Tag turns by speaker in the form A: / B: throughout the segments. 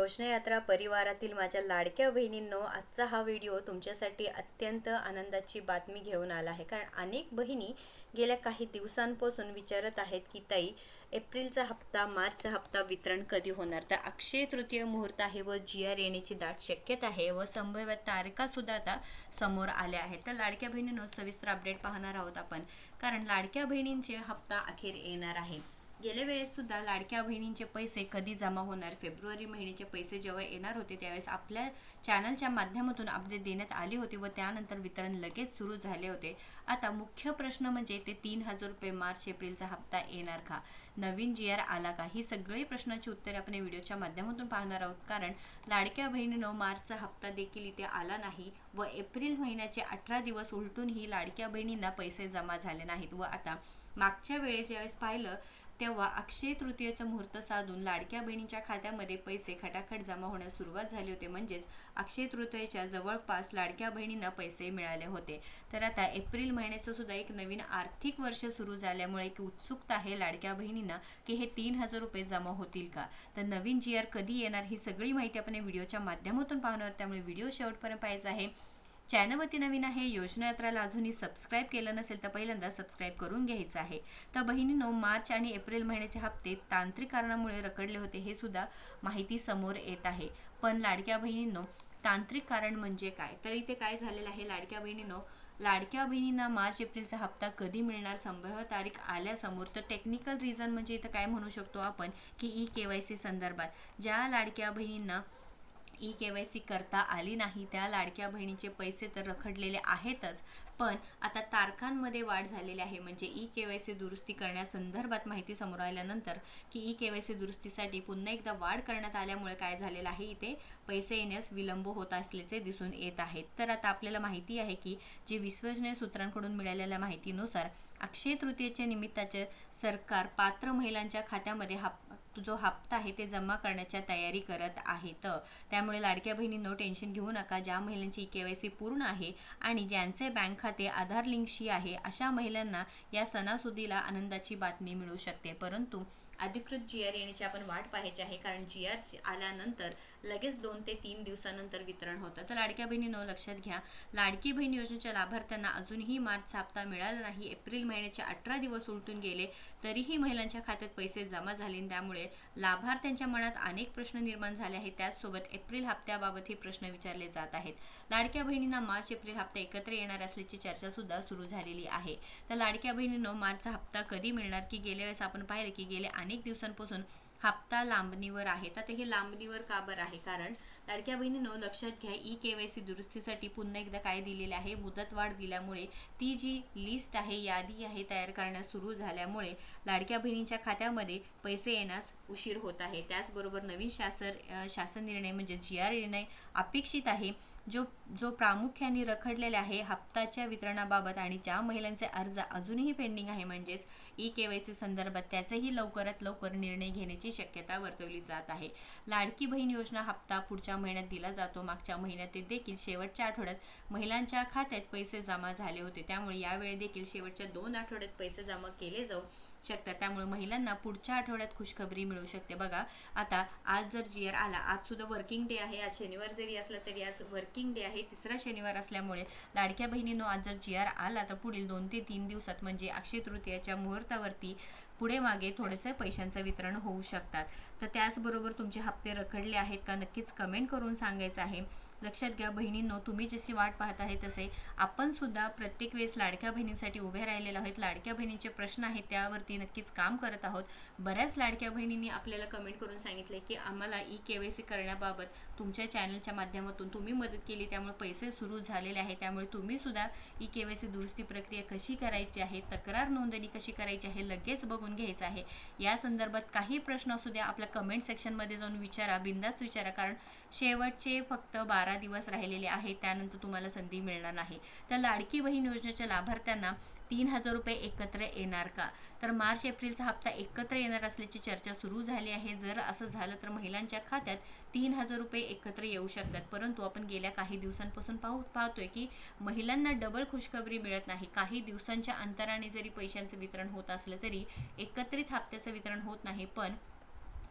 A: योजना यात्रा परिवारातील माझ्या लाडक्या बहिणींनो, आजचा हा व्हिडिओ तुमच्यासाठी अत्यंत आनंदाची बातमी घेऊन आला आहे. कारण अनेक बहिणी गेल्या काही दिवसांपासून विचारत आहेत की ताई, एप्रिलचा हप्ता, मार्चचा हप्ता वितरण कधी होणार. तर अक्षय तृतीय मुहूर्त आहे व GR येण्याची दाट शक्यता आहे व संभाव्य तारखा सुद्धा आता समोर आल्या आहेत. तर लाडक्या बहिणींनो, सविस्तर अपडेट पाहणार आहोत आपण, कारण लाडक्या बहिणींचे हप्ता अखेर येणार आहे. गेल्या वेळेस सुद्धा लाडक्या बहिणींचे पैसे कधी जमा होणार, फेब्रुवारी महिन्याचे पैसे जेव्हा येणार होते त्यावेळेस आपल्या चॅनलच्या माध्यमातून अपडेट देण्यात आली होती व त्यानंतर वितरण लगेच सुरू झाले होते. आता मुख्य प्रश्न म्हणजे ते 3,000 रुपये मार्च एप्रिलचा हप्ता येणार का, नवीन GR आला का, ही सगळी प्रश्नाची उत्तरे आपण या व्हिडिओच्या माध्यमातून पाहणार आहोत. कारण लाडक्या बहिणीनं मार्चचा हप्ता देखील इथे आला नाही व एप्रिल महिन्याचे 18 दिवस उलटूनही लाडक्या बहिणींना पैसे जमा झाले नाहीत. व आता मागच्या वेळेस ज्यावेळेस पाहिलं तेव्हा अक्षय तृतीयेचा मुहूर्त साधून लाडक्या बहिणींच्या खात्यामध्ये पैसे खटाखट जमा होण्यास सुरुवात झाली होती. म्हणजेच अक्षय तृतीयेच्या जवळपास लाडक्या बहिणींना पैसे मिळाले होते. तर आता एप्रिल महिन्याचं सुद्धा एक नवीन आर्थिक वर्ष सुरू झाल्यामुळे एक उत्सुकता आहे लाडक्या बहिणींना की हे 3,000 रुपये जमा होतील का, तर नवीन GR कधी येणार, ही सगळी माहिती आपण या व्हिडिओच्या माध्यमातून पाहणार. त्यामुळे व्हिडिओ शेवटपर्यंत पाहायचा आहे. चॅनलवरती नवीन आहे, योजना यात्राला अजूनही सबस्क्राईब केलं नसेल तर पहिल्यांदा सबस्क्राईब करून घ्यायचं आहे. तर बहिणींनो, मार्च आणि एप्रिल महिन्याचे हप्ते तांत्रिक कारणामुळे रखडले होते, हे सुद्धा माहिती समोर येत आहे. पण लाडक्या बहिणींनो, तांत्रिक कारण म्हणजे काय, तर इथे काय झालेलं आहे लाडक्या बहिणींना मार्च एप्रिलचा हप्ता कधी मिळणार, संभाव्य तारीख आल्यासमोर. तर टेक्निकल रिझन म्हणजे इथं काय म्हणू शकतो आपण की eKYC संदर्भात ज्या लाडक्या बहिणींना eKYC करता आली नाही त्या लाडक्या बहिणीचे पैसे तर रखडलेले आहेतच, पण आता तारखांमध्ये वाढ झालेली आहे. म्हणजे eKYC दुरुस्ती करण्यासंदर्भात माहिती समोर आल्यानंतर की eKYC दुरुस्तीसाठी पुन्हा एकदा वाढ करण्यात आल्यामुळे काय झालेलं आहे, इथे पैसे येण्यास विलंब होत असल्याचे दिसून येत आहेत. तर आता आपल्याला माहिती आहे की जी विश्वसनीय सूत्रांकडून मिळालेल्या माहितीनुसार अक्षय तृतीयेच्या निमित्ताचे सरकार पात्र महिलांच्या खात्यामध्ये जो हप्ता आहे ते जमा करण्याच्या तयारी करत आहेत. त्यामुळे लाडक्या बहिणींनो, टेन्शन घेऊ नका. ज्या महिलांची eKYC पूर्ण आहे आणि ज्यांचे बँक खाते आधार लिंकशी आहे अशा महिलांना या सणासुदीला आनंदाची बातमी मिळू शकते. परंतु अधिकृत GR येण्याची आपण वाट पाहायची आहे, कारण GR आल्यानंतर लगेच 2 ते 3 दिवसानंतर वितरण होतं. तर लाडक्या बहिणींनो, लक्षात घ्या, लाडकी बहीण योजनेच्या लाभार्थ्यांना अजूनही मार्चचा हप्ता मिळाला नाही. एप्रिल महिन्याचे 18 दिवस उलटून गेले तरीही महिलांच्या खात्यात पैसे जमा झाले. त्यामुळे लाभार्थ्यांच्या मनात अनेक प्रश्न निर्माण झाले आहेत. त्याचसोबत एप्रिल हप्त्याबाबतही प्रश्न विचारले जात आहेत. लाडक्या बहिणींना मार्च एप्रिल हप्ता एकत्र येणार असल्याची चर्चा सुद्धा सुरू झालेली आहे. तर लाडक्या बहिणींनो, मार्चचा हप्ता कधी मिळणार, की गेल्या वेळेस आपण पाहिलं की गेल्या अनेक दिवसांपासून हप्ता लांबणीवर आहे. तर हे लांबणीवर का बरं आहे, कारण लाडक्या बहिणींनो लक्षात घ्या, eKYC दुरुस्तीसाठी पुन्हा एकदा काय दिलेले आहे, मुदतवाढ दिल्यामुळे ती जी लिस्ट आहे, यादी आहे, तयार करण्यास सुरू झाल्यामुळे लाडक्या बहिणींच्या खात्यामध्ये पैसे येण्यास उशीर होत आहे. त्याचबरोबर नवीन शासन निर्णय म्हणजे GR निर्णय अपेक्षित आहे, जो प्रामुख्याने रखडलेले आहे हप्त्याच्या वितरणाबाबत आणि ज्या महिलांचे अर्ज अजूनही पेंडिंग आहे म्हणजेच eKYC संदर्भात, त्याचेही लवकरात लवकर निर्णय घेण्याची शक्यता वर्तवली जात आहे. लाडकी बहीण योजना हप्ता पुढच्या महिन्यात दिला जातो. मागच्या महिन्यात देखील शेवटच्या आठवड्यात महिलांच्या खात्यात पैसे जमा झाले होते. त्यामुळे यावेळी देखील शेवटच्या 2 आठवड्यात पैसे जमा केले जाऊ शकतात. त्यामुळे महिलांना पुढच्या आठवड्यात खुशखबरी मिळू शकते. बघा, आता आज जर GR आला, आज सुद्धा वर्किंग डे आहे, आज शनिवार जरी असला तरी आज वर्किंग डे आहे, तिसरा शनिवार असल्यामुळे लाडक्या बहिणींनो, आज जर GR आला तर पुढील 2 ते 3 दिवसात म्हणजे अक्षय तृतीयाच्या मुहूर्तावरती पुढे मागे थोडेसे पैशांचं वितरण होऊ शकतात. तर त्याचबरोबर तुमचे हप्ते रखडले आहेत का, नक्कीच कमेंट करून सांगायचं आहे. लक्षात घ्या बहिणींनो, तुम्ही जशी वाट पाहत आहे तसे आपण सुद्धा प्रत्येक वेळेस लाडक्या बहिणींसाठी उभे राहिलेलो आहोत. लाडक्या बहिणींचे प्रश्न आहेत त्यावरती नक्कीच काम करत आहोत. बऱ्याच लाडक्या बहिणींनी आपल्याला कमेंट करून सांगितले की आम्हाला eKYC करण्याबाबत तुमच्या चॅनलच्या माध्यमातून तुम्ही मदत केली, त्यामुळे पैसे सुरू झालेले आहे. त्यामुळे तुम्ही सुद्धा eKYC दुरुस्ती प्रक्रिया कशी करायची आहे, तक्रार नोंदणी कशी करायची आहे, लगेच बघून घ्यायचं आहे. या संदर्भात काही प्रश्न असू द्या, आपल्या कमेंट सेक्शनमध्ये जाऊन विचारा, बिंदास्त विचारा. कारण शेवटचे फक्त 12 दिवस राहिलेले आहेत, त्यानंतर तुम्हाला संधी मिळणार नाही. तर लाडकी बहीण योजनेच्या लाभार्थ्यांना 3,000 रुपये एकत्र येणार का, तर मार्च एप्रिलचा हप्ता एकत्र येणार असल्याची चर्चा सुरू झाली आहे. जर असं झालं तर महिलांच्या खात्यात 3,000 रुपये एकत्र येऊ शकतात. परंतु आपण गेल्या काही दिवसांपासून पाहतोय की महिलांना डबल खुशखबरी मिळत नाही. काही दिवसांच्या अंतराने जरी पैशांचं वितरण होत असलं तरी एकत्रित हप्त्याचं वितरण होत नाही. पण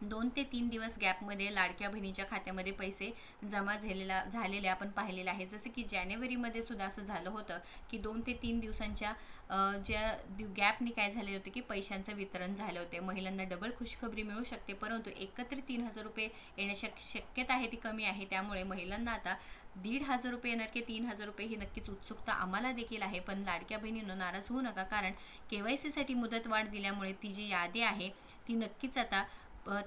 A: 2 ते 3 दिवस गॅपमध्ये लाडक्या बहिणीच्या खात्यामध्ये पैसे जमा झालेले आपण पाहिलेले आहे. जसं की जानेवारीमध्ये सुद्धा असं झालं होतं की 2 ते 3 दिवसांच्या ज्या गॅपने काय झाले होते की पैशांचं वितरण झाले होते. महिलांना डबल खुशखबरी मिळू शकते, परंतु एकत्रित 3,000 रुपये येण्याची शक्यता आहे ती कमी आहे. त्यामुळे महिलांना आता 1,500 रुपये येणार की 3,000 रुपये ही नक्कीच उत्सुकता आम्हाला देखील आहे. पण लाडक्या बहिणींनो नाराज होऊ नका, कारण KYCसाठी मुदतवाढ दिल्यामुळे ती जी यादी आहे ती नक्कीच आता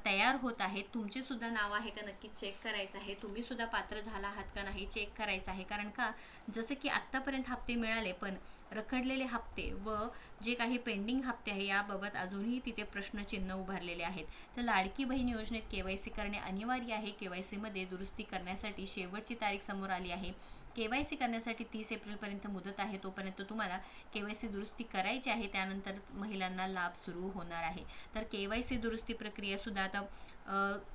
A: तयार होत आहे. तुमचे सुद्धा नाव आहे का नक्की चेक करायचं आहे. तुम्ही सुद्धा पात्र झाला आहात का नाही चेक करायचं आहे. कारण का जसं की आत्तापर्यंत हप्ते मिळाले, पण रखडलेले हप्ते व जे काही पेंडिंग हप्ते आहे याबाबत अजूनही तिथे प्रश्नचिन्ह उभारलेले आहेत. तर लाडकी बहीण योजनेत KYC करणे अनिवार्य आहे. KYC मध्ये दुरुस्ती करण्यासाठी शेवटची तारीख समोर आली आहे. KYC करण्यासाठी 30 एप्रिलपर्यंत मुदत आहे. तोपर्यंत तुम्हाला KYC दुरुस्ती करायची आहे. त्यानंतर महिलांना लाभ सुरू होणार आहे. तर KYC दुरुस्ती प्रक्रिया सुद्धा आता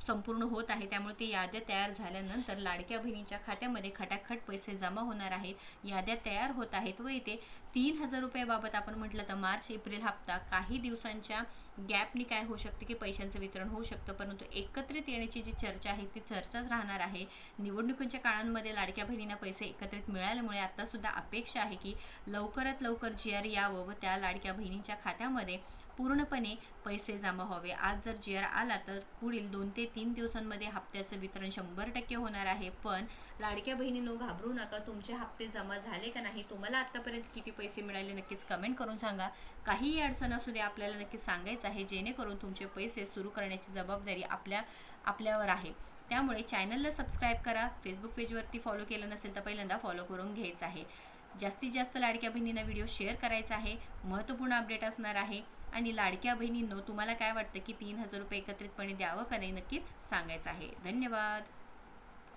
A: संपूर्ण होत आहे. त्यामुळे ते याद्या तयार झाल्यानंतर लाडक्या बहिणीच्या खात्यामध्ये खटाखट पैसे जमा होणार आहेत. याद्या तयार होत आहेत व इथे 3,000 रुपयाबाबत आपण म्हटलं तर मार्च एप्रिल हप्ता काही दिवसांच्या गॅपनी काय होऊ शकते की पैशांचं वितरण होऊ शकतं, परंतु एकत्रित येण्याची जी चर्चा आहे ती चर्चाच राहणार आहे. निवडणुकीच्या काळांमध्ये लाडक्या बहिणींना पैसे एकत्रित मिळाल्यामुळे आत्तासुद्धा अपेक्षा आहे की लवकरात लवकर GR यावं व त्या लाडक्या बहिणींच्या खात्यामध्ये पूर्णपणे पैसे जमा व्हावे. आज जर GR आला तर पुढील 2 ते 3 दिवसांमध्ये हप्त्याचं वितरण 100% होणार आहे. पण लाडक्या बहिणींनो घाबरू नका, तुमचे हप्ते जमा झाले का नाही, तुम्हाला आत्तापर्यंत किती पैसे मिळाले नक्कीच कमेंट करून सांगा. काहीही अडचण असू दे आपल्याला नक्कीच सांगायचं आहे, जेणेकरून तुमचे पैसे सुरू करण्याची जबाबदारी आपल्यावर आहे. त्यामुळे चॅनलला सबस्क्राईब करा. फेसबुक पेजवरती फॉलो केलं नसेल तर पहिल्यांदा फॉलो करून घ्यायचं आहे. जास्तीत जास्त लाडक्या बहिणींना व्हिडिओ शेअर करायचा आहे. महत्त्वपूर्ण अपडेट असणार आहे. आणि लाडक्या बहिणींनो तुम्हाला काय वाटतं की 3,000 रुपये एकत्रितपणे द्यावं का नाही नक्कीच सांगायचं आहे. धन्यवाद.